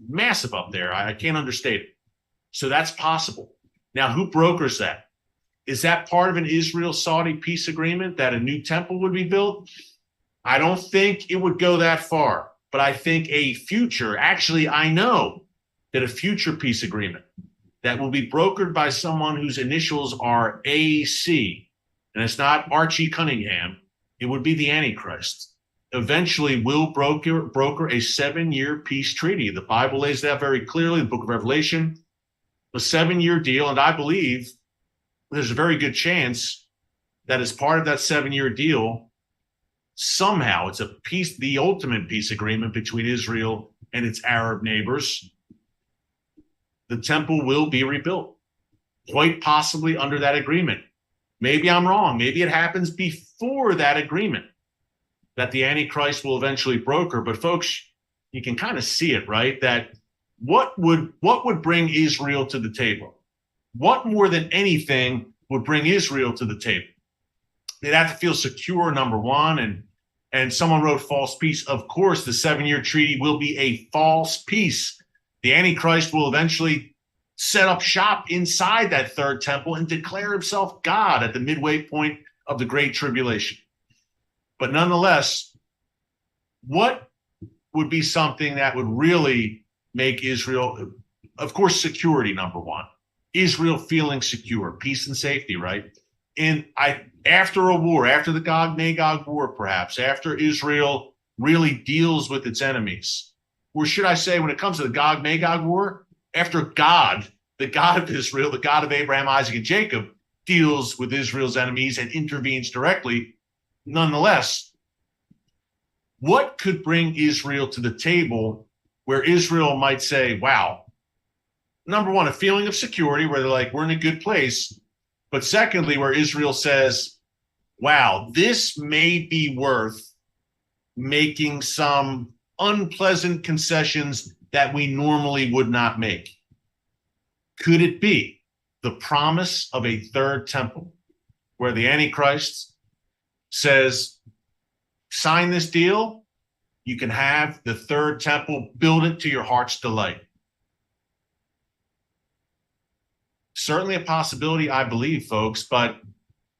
[SPEAKER 1] massive up there. I can't understate it. So that's possible. Now, who brokers that? Is that part of an Israel-Saudi peace agreement that a new temple would be built? I don't think it would go that far, but I think a future, actually, I know that a future peace agreement that will be brokered by someone whose initials are AC. And it's not Archie Cunningham. It would be the Antichrist. Eventually will broker a 7-year peace treaty. The Bible lays that very clearly, the book of Revelation, a 7-year deal. And I believe there's a very good chance that as part of that 7-year deal, somehow it's a peace, the ultimate peace agreement between Israel and its Arab neighbors. The temple will be rebuilt, quite possibly under that agreement. Maybe I'm wrong. Maybe it happens before that agreement that the Antichrist will eventually broker. But folks, you can kind of see it, right? That what would bring Israel to the table? What more than anything would bring Israel to the table? They'd have to feel secure, number one, and someone wrote false peace. Of course, the 7-year treaty will be a false peace. The Antichrist will eventually set up shop inside that third temple and declare himself God at the midway point of the Great Tribulation. But nonetheless, what would be something that would really make Israel, of course, security, number one. Israel feeling secure, peace and safety, right? After a war, after the Gog-Magog war, perhaps, after Israel really deals with its enemies, or should I say, when it comes to the Gog-Magog war, after God, the God of Israel, the God of Abraham, Isaac, and Jacob, deals with Israel's enemies and intervenes directly, nonetheless, what could bring Israel to the table where Israel might say, wow, number one, a feeling of security where they're like, we're in a good place. But secondly, where Israel says, wow, this may be worth making some unpleasant concessions that we normally would not make. Could it be the promise of a third temple where the Antichrist says, sign this deal, you can have the third temple, build it to your heart's delight? Certainly a possibility, I believe, folks, but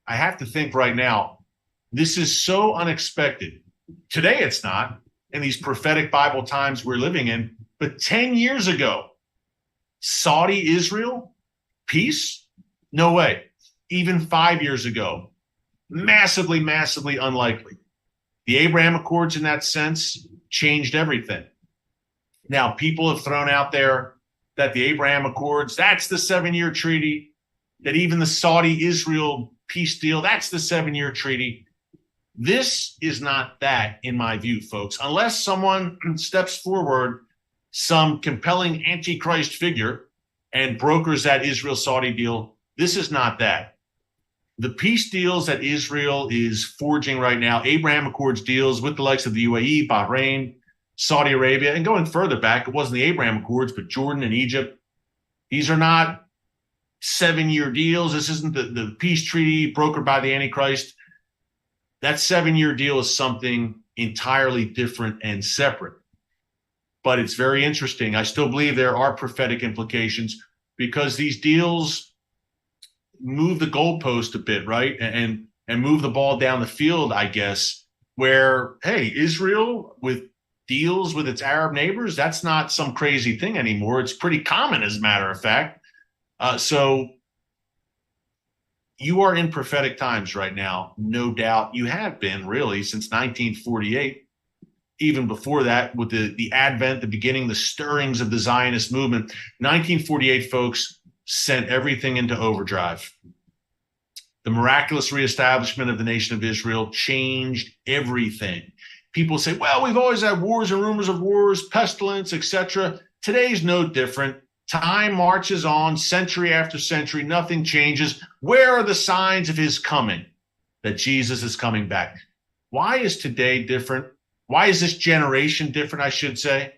[SPEAKER 1] I have to think right now, this is so unexpected. Today it's not, in these prophetic Bible times we're living in, but 10 years ago, Saudi Israel, peace? No way. Even 5 years ago, massively, massively unlikely. The Abraham Accords in that sense changed everything. Now, people have thrown out there that the Abraham Accords, that's the 7-year treaty, that even the Saudi-Israel peace deal, that's the 7-year treaty. This is not that, in my view, folks. Unless someone steps forward, some compelling antichrist figure, and brokers that Israel-Saudi deal, this is not that. The peace deals that Israel is forging right now, Abraham Accords deals with the likes of the UAE, Bahrain, Saudi Arabia, and going further back, it wasn't the Abraham Accords, but Jordan and Egypt. These are not 7-year deals. This isn't the peace treaty brokered by the Antichrist. That 7-year deal is something entirely different and separate. But it's very interesting. I still believe there are prophetic implications because these deals move the goalpost a bit, right? And move the ball down the field, I guess, where, hey, Israel with deals with its Arab neighbors, that's not some crazy thing anymore. It's pretty common, as a matter of fact. So you are in prophetic times right now, no doubt. You have been really since 1948. Even before that, with the advent, the beginning, the stirrings of the Zionist movement. 1948, folks, sent everything into overdrive. The miraculous reestablishment of the nation of Israel changed everything. People say, well, we've always had wars and rumors of wars, pestilence, etc. Today's no different. Time marches on, century after century, nothing changes. Where are the signs of his coming? That Jesus is coming back. Why is today different? Why is this generation different, I should say?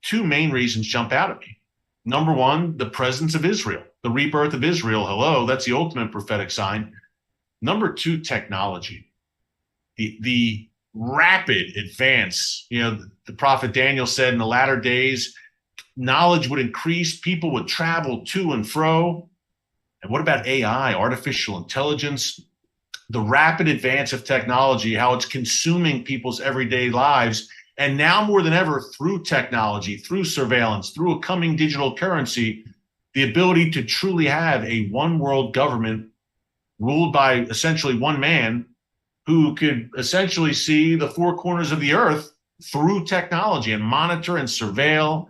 [SPEAKER 1] Two main reasons jump out at me. Number one, the presence of Israel, the rebirth of Israel. Hello, that's the ultimate prophetic sign. Number two, technology. The rapid advance. You know, the prophet Daniel said in the latter days, knowledge would increase, people would travel to and fro. And what about AI, artificial intelligence? The rapid advance of technology, how it's consuming people's everyday lives. And now more than ever, through technology, through surveillance, through a coming digital currency, the ability to truly have a one world government ruled by essentially one man who could essentially see the four corners of the earth through technology and monitor and surveil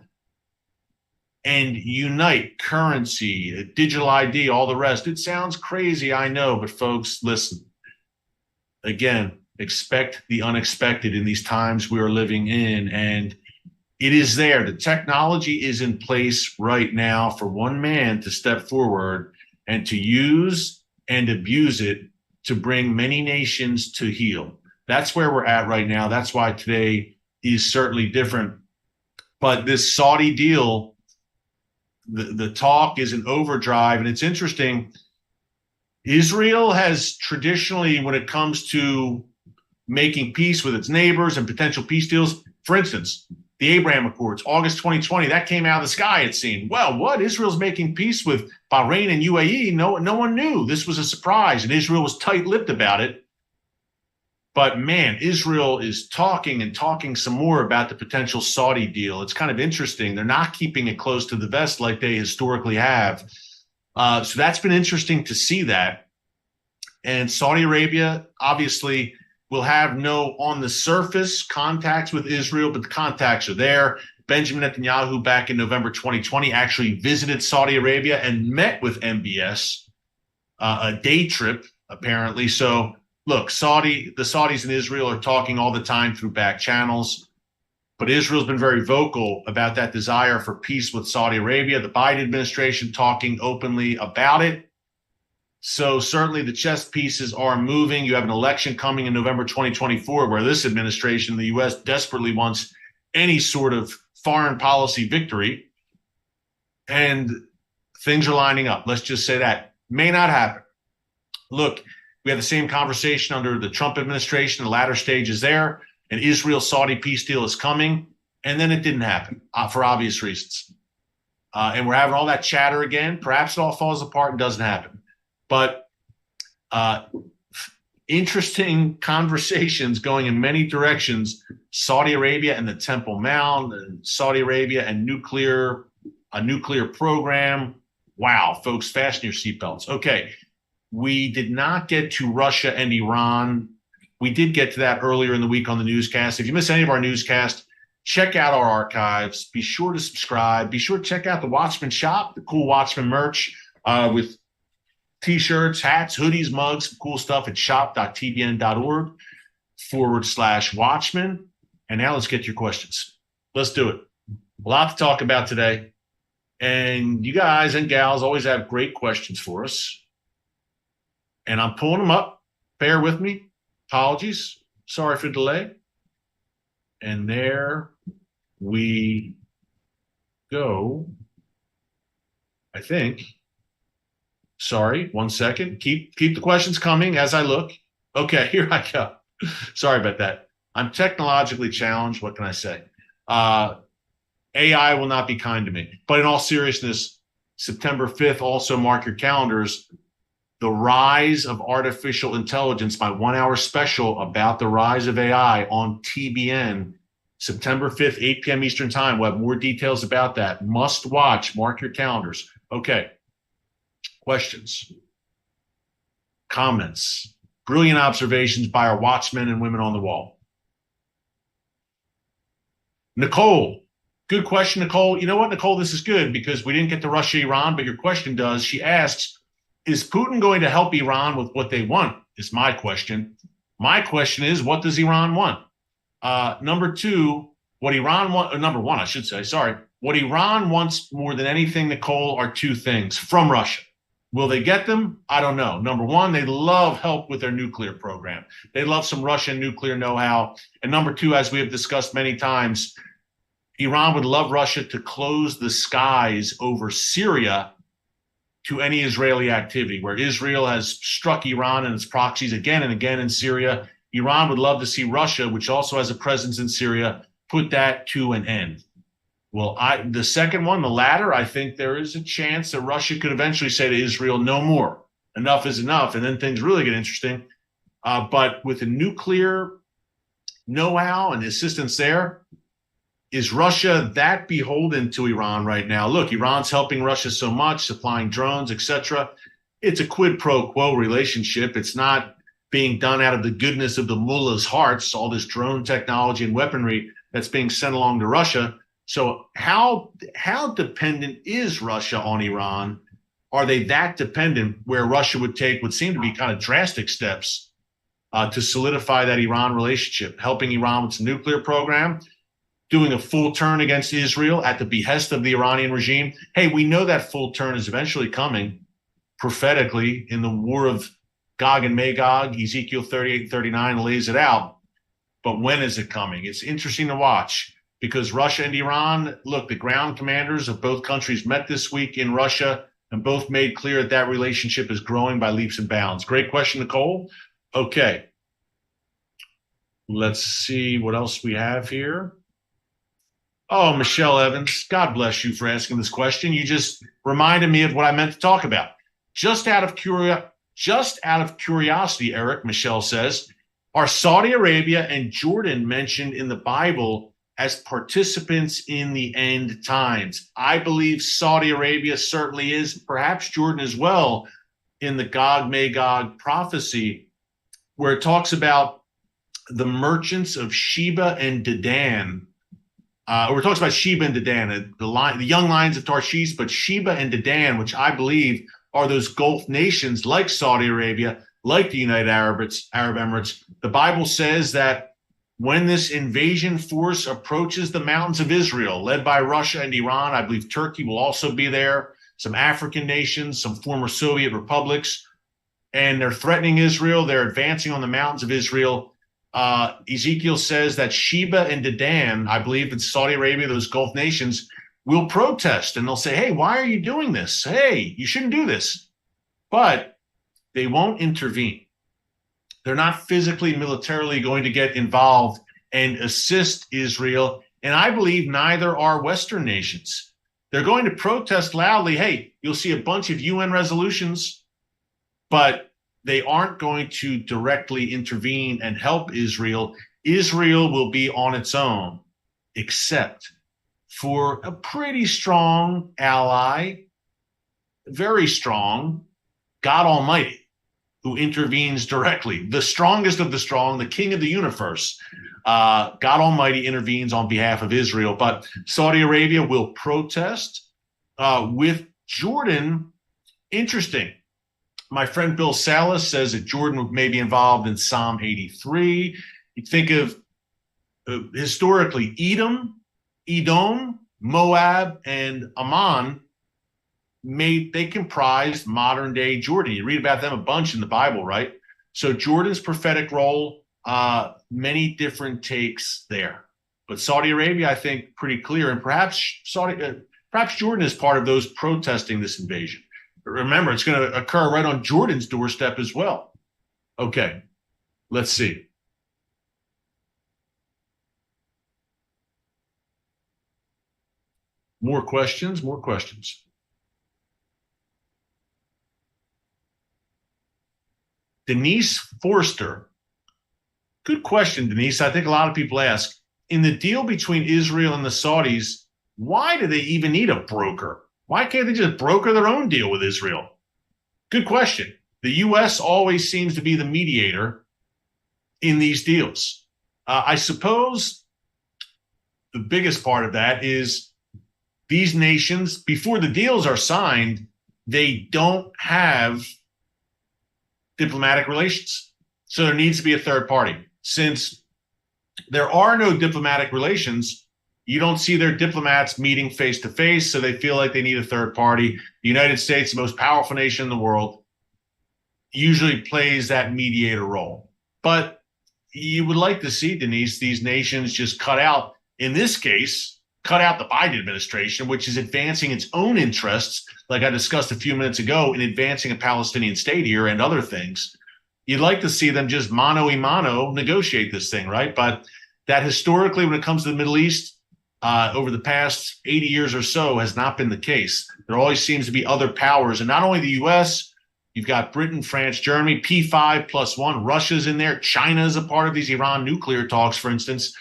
[SPEAKER 1] and unite currency, digital ID, all the rest. It sounds crazy, I know, but folks, listen. Again, expect the unexpected in these times we are living in, and it is there. The technology is in place right now for one man to step forward and to use and abuse it to bring many nations to heel. That's where we're at right now. That's why today is certainly different. But this Saudi deal, the talk is an overdrive, and it's interesting. Israel has traditionally, when it comes to making peace with its neighbors and potential peace deals, for instance, the Abraham Accords, August 2020, that came out of the sky, it seemed. Well, what? Israel's making peace with Bahrain and UAE? No one knew. This was a surprise, and Israel was tight-lipped about it. But, man, Israel is talking and talking some more about the potential Saudi deal. It's kind of interesting. They're not keeping it close to the vest like they historically have. So that's been interesting to see that. And Saudi Arabia, obviously, will have no on the surface contacts with Israel, but the contacts are there. Benjamin Netanyahu back in November 2020 actually visited Saudi Arabia and met with MBS, a day trip, apparently. So, look, the Saudis and Israel are talking all the time through back channels, but Israel's been very vocal about that desire for peace with Saudi Arabia. The Biden administration talking openly about it. So certainly the chess pieces are moving. You have an election coming in November 2024 where this administration, the U.S., desperately wants any sort of foreign policy victory. And things are lining up. Let's just say that. May not happen. Look, we had the same conversation under the Trump administration. The latter stage is there. An Israel-Saudi peace deal is coming. And then it didn't happen for obvious reasons. And we're having all that chatter again. Perhaps it all falls apart and doesn't happen. But interesting conversations going in many directions. Saudi Arabia and the Temple Mount, and Saudi Arabia and a nuclear program. Wow, folks, fasten your seatbelts. Okay, we did not get to Russia and Iran. We did get to that earlier in the week on the newscast. If you miss any of our newscasts, check out our archives. Be sure to subscribe. Be sure to check out the Watchman shop, the cool Watchman merch with T-shirts, hats, hoodies, mugs, cool stuff at shop.tbn.org/Watchman. And now let's get to your questions. Let's do it. A lot to talk about today. And you guys and gals always have great questions for us. And I'm pulling them up. Bear with me. Apologies. Sorry for the delay. And there we go. I think. Sorry, 1 second. Keep the questions coming as I look. Okay, here I go. Sorry about that. I'm technologically challenged. What can I say? AI will not be kind to me. But in all seriousness, September 5th, also mark your calendars. The rise of artificial intelligence, my 1 hour special about the rise of AI on TBN, September 5th, 8 p.m. Eastern time. We'll have more details about that. Must watch. Mark your calendars. Okay. Questions, comments, brilliant observations by our watchmen and women on the wall. Nicole, good question, Nicole. You know what, Nicole, this is good because we didn't get to Russia, Iran, but your question does. She asks, is Putin going to help Iran with what they want? Is my question. My question is, what does Iran want? Number two, what Iran wants, number one, I should say, sorry. What Iran wants more than anything, Nicole, are two things from Russia. Will they get them? I don't know. Number one, they love help with their nuclear program. They love some Russian nuclear know-how. And number two, as we have discussed many times, Iran would love Russia to close the skies over Syria to any Israeli activity. Where Israel has struck Iran and its proxies again and again in Syria, Iran would love to see Russia, which also has a presence in Syria, put that to an end. Well, the second one, the latter, I think there is a chance that Russia could eventually say to Israel, no more. Enough is enough. And then things really get interesting. But with a nuclear know-how and assistance there. Is Russia that beholden to Iran right now? Look, Iran's helping Russia so much, supplying drones, etc. It's a quid pro quo relationship. It's not being done out of the goodness of the mullahs' hearts, all this drone technology and weaponry that's being sent along to Russia. So how dependent is Russia on Iran? Are they that dependent where Russia would take what seem to be kind of drastic steps to solidify that Iran relationship, helping Iran with its nuclear program, doing a full turn against Israel at the behest of the Iranian regime? Hey, we know that full turn is eventually coming prophetically in the war of Gog and Magog. Ezekiel 38 and 39 lays it out. But when is it coming? It's interesting to watch because Russia and Iran, look, the ground commanders of both countries met this week in Russia and both made clear that that relationship is growing by leaps and bounds. Great question, Nicole. Okay. Let's see what else we have here. Oh, Michelle Evans, God bless you for asking this question. You just reminded me of what I meant to talk about. Just out of curiosity, Eric, Michelle says, are Saudi Arabia and Jordan mentioned in the Bible as participants in the end times? I believe Saudi Arabia certainly is, perhaps Jordan as well, in the Gog-Magog prophecy, where it talks about the merchants of Sheba and Dedan. Or it talks about Sheba and Dedan, the young lions of Tarshish, but Sheba and Dedan, which I believe are those Gulf nations like Saudi Arabia, like the United Arab Emirates. The Bible says that when this invasion force approaches the mountains of Israel, led by Russia and Iran, I believe Turkey will also be there, some African nations, some former Soviet republics, and they're threatening Israel. They're advancing on the mountains of Israel. Ezekiel says that Sheba and Dedan, I believe in Saudi Arabia, those Gulf nations, will protest. And they'll say, hey, why are you doing this? Hey, you shouldn't do this. But they won't intervene. They're not physically, militarily going to get involved and assist Israel. And I believe neither are Western nations. They're going to protest loudly. Hey, you'll see a bunch of UN resolutions, but they aren't going to directly intervene and help Israel. Israel will be on its own, except for a pretty strong ally, very strong, God Almighty, who intervenes directly. The strongest of the strong, the king of the universe. God Almighty intervenes on behalf of Israel. But Saudi Arabia will protest with Jordan. Interesting. My friend Bill Salas says that Jordan may be involved in Psalm 83. You think of historically Edom, Moab, and Ammon. They comprised modern day Jordan. You read about them a bunch in the Bible, right? So Jordan's prophetic role, many different takes there. But Saudi Arabia, I think, pretty clear, and perhaps Jordan is part of those protesting this invasion. Remember, it's going to occur right on Jordan's doorstep as well. Okay, let's see. More questions. Denise Forster. Good question, Denise. I think a lot of people ask, in the deal between Israel and the Saudis, why do they even need a broker? Why can't they just broker their own deal with Israel? Good question. The U.S. always seems to be the mediator in these deals. I suppose the biggest part of that is these nations, before the deals are signed, they don't have diplomatic relations. So there needs to be a third party. Since there are no diplomatic relations, you don't see their diplomats meeting face to face, so they feel like they need a third party. The United States, the most powerful nation in the world, usually plays that mediator role. But you would like to see, Denise, these nations just cut out, in this case, cut out the Biden administration, which is advancing its own interests, like I discussed a few minutes ago, in advancing a Palestinian state here and other things. You'd like to see them just mano a mano negotiate this thing, right? But that historically, when it comes to the Middle East, over the past 80 years or so has not been the case. There always seems to be other powers, and not only the U.S., You've got Britain, France, Germany, P5+1. Russia's in there. China's a part of these Iran nuclear talks, for instance.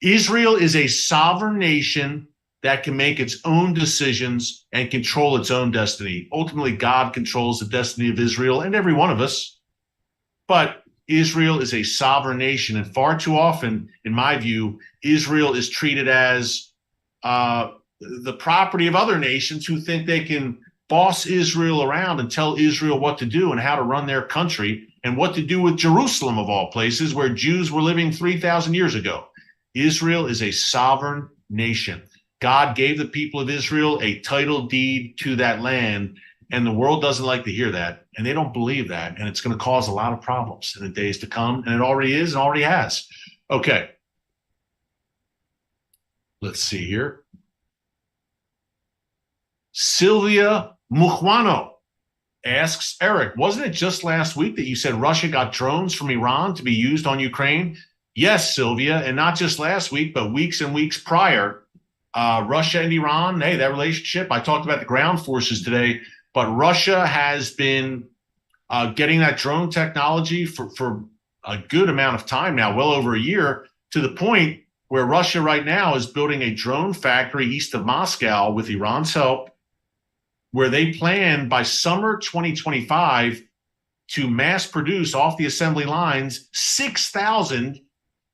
[SPEAKER 1] Israel is a sovereign nation that can make its own decisions and control its own destiny. Ultimately, God controls the destiny of Israel and every one of us. But Israel is a sovereign nation, and far too often, in my view, Israel is treated as the property of other nations who think they can boss Israel around and tell Israel what to do and how to run their country and what to do with Jerusalem, of all places, where Jews were living 3,000 years ago. Israel is a sovereign nation. God gave the people of Israel a title deed to that land, and the world doesn't like to hear that, and they don't believe that, and it's going to cause a lot of problems in the days to come, and it already is and already has. Okay. Let's see here. Sylvia Mujuano asks, Eric, wasn't it just last week that you said Russia got drones from Iran to be used on Ukraine? Yes, Sylvia, and not just last week, but weeks and weeks prior. Russia and Iran, hey, that relationship, I talked about the ground forces today, but Russia has been getting that drone technology for a good amount of time now, well over a year, to the point where Russia right now is building a drone factory east of Moscow with Iran's help, where they plan by summer 2025 to mass produce off the assembly lines 6,000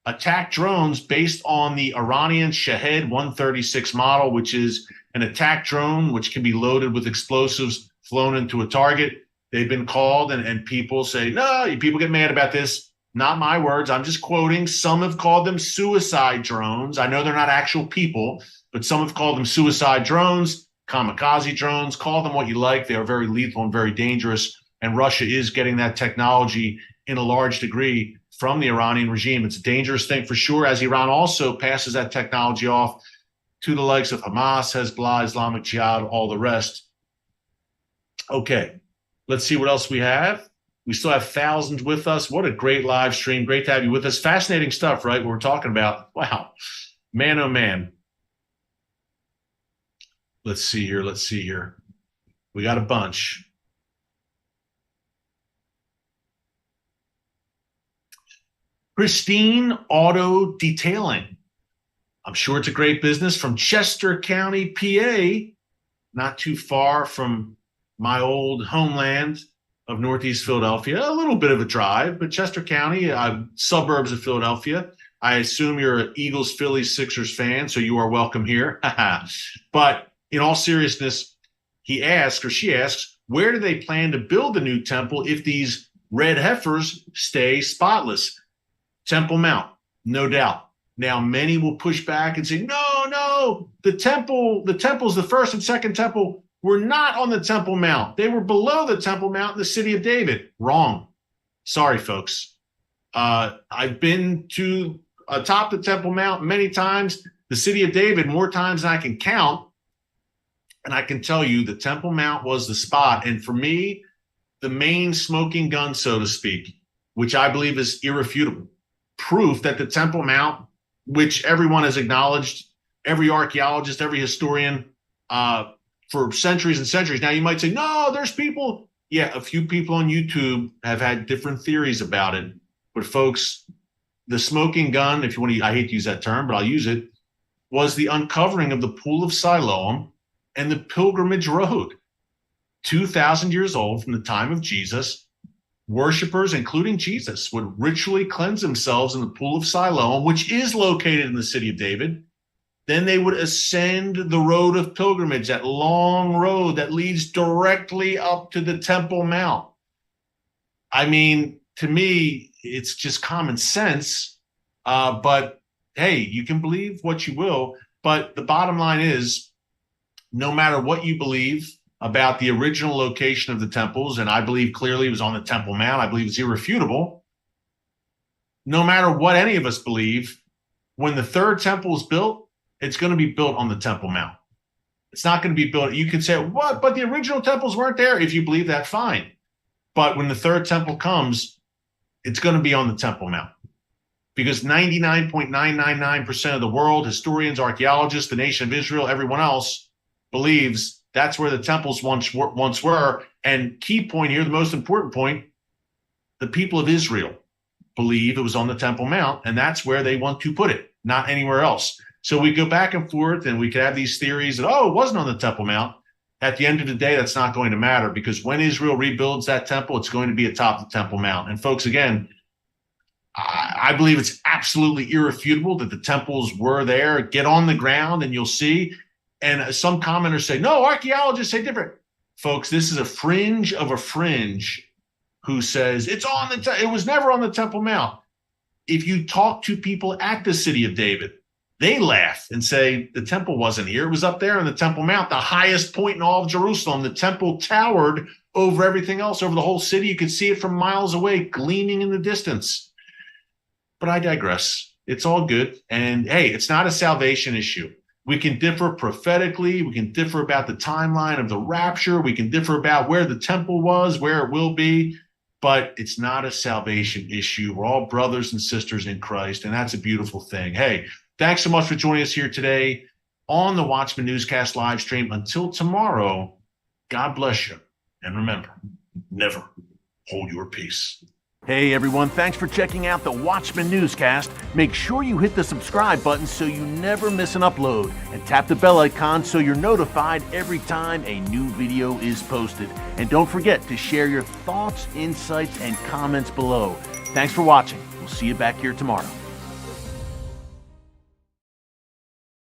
[SPEAKER 1] attack drones based on the Iranian Shahed 136 model, which is an attack drone which can be loaded with explosives flown into a target. They've been called, and people say, no, people get mad about this. Not my words. I'm just quoting. Some have called them suicide drones. I know they're not actual people, but some have called them suicide drones, kamikaze drones. Call them what you like. They are very lethal and very dangerous. And Russia is getting that technology in a large degree from the Iranian regime. It's a dangerous thing for sure, as Iran also passes that technology off to the likes of Hamas, Hezbollah, Islamic Jihad, all the rest. Okay, let's see what else we have. We still have thousands with us. What a great live stream. Great to have you with us. Fascinating stuff, right? What we're talking about. Wow. Man, oh, man. Let's see here. Let's see here. We got a bunch. Pristine Auto Detailing. I'm sure it's a great business from Chester County, PA, not too far from my old homeland of Northeast Philadelphia. A little bit of a drive, but Chester County, suburbs of Philadelphia. I assume you're an Eagles, Phillies, Sixers fan, so you are welcome here. But in all seriousness, he asks, or she asks, where do they plan to build the new temple if these red heifers stay spotless? Temple Mount, no doubt. Now, many will push back and say, no, the temples, the first and second temple, were not on the Temple Mount. They were below the Temple Mount in the city of David. Wrong. Sorry, folks. I've been to atop the Temple Mount many times, the city of David more times than I can count. And I can tell you the Temple Mount was the spot. And for me, the main smoking gun, so to speak, which I believe is irrefutable, proof that the Temple Mount, which everyone has acknowledged, every archaeologist, every historian, for centuries and centuries. Now, you might say, no, there's people. Yeah, a few people on YouTube have had different theories about it. But folks, the smoking gun, if you want to, I hate to use that term, but I'll use it, was the uncovering of the Pool of Siloam and the Pilgrimage Road. 2,000 years old from the time of Jesus, worshipers, including Jesus, would ritually cleanse themselves in the Pool of Siloam, which is located in the city of David. Then they would ascend the road of pilgrimage, that long road that leads directly up to the Temple Mount. I mean, to me, it's just common sense. But hey, you can believe what you will. But the bottom line is, no matter what you believe about the original location of the temples, and I believe clearly it was on the Temple Mount, I believe it's irrefutable. No matter what any of us believe, when the third temple is built, it's going to be built on the Temple Mount. It's not going to be built. You could say, what? But the original temples weren't there. If you believe that, fine. But when the third temple comes, it's going to be on the Temple Mount. Because 99.999% of the world, historians, archaeologists, the nation of Israel, everyone else, believes that's where the temples once were. And key point here, the most important point, the people of Israel believe it was on the Temple Mount, and that's where they want to put it, not anywhere else. So we go back and forth, and we could have these theories that, it wasn't on the Temple Mount. At the end of the day, that's not going to matter, because when Israel rebuilds that temple, it's going to be atop the Temple Mount. And folks, again, I believe it's absolutely irrefutable that the temples were there. Get on the ground and you'll see. And some commenters say, no, archaeologists say different. Folks, this is a fringe of a fringe who says it was never on the Temple Mount. If you talk to people at the city of David, they laugh and say the temple wasn't here. It was up there on the Temple Mount, the highest point in all of Jerusalem. The temple towered over everything else, over the whole city. You could see it from miles away, gleaming in the distance. But I digress. It's all good. And hey, it's not a salvation issue. We can differ prophetically. We can differ about the timeline of the rapture. We can differ about where the temple was, where it will be. But it's not a salvation issue. We're all brothers and sisters in Christ, and that's a beautiful thing. Hey, thanks so much for joining us here today on the Watchman Newscast live stream. Until tomorrow, God bless you. And remember, never hold your peace.
[SPEAKER 2] Hey everyone, thanks for checking out the Watchman Newscast. Make sure you hit the subscribe button so you never miss an upload, and tap the bell icon so you're notified every time a new video is posted. And don't forget to share your thoughts, insights, and comments below. Thanks for watching. We'll see you back here tomorrow.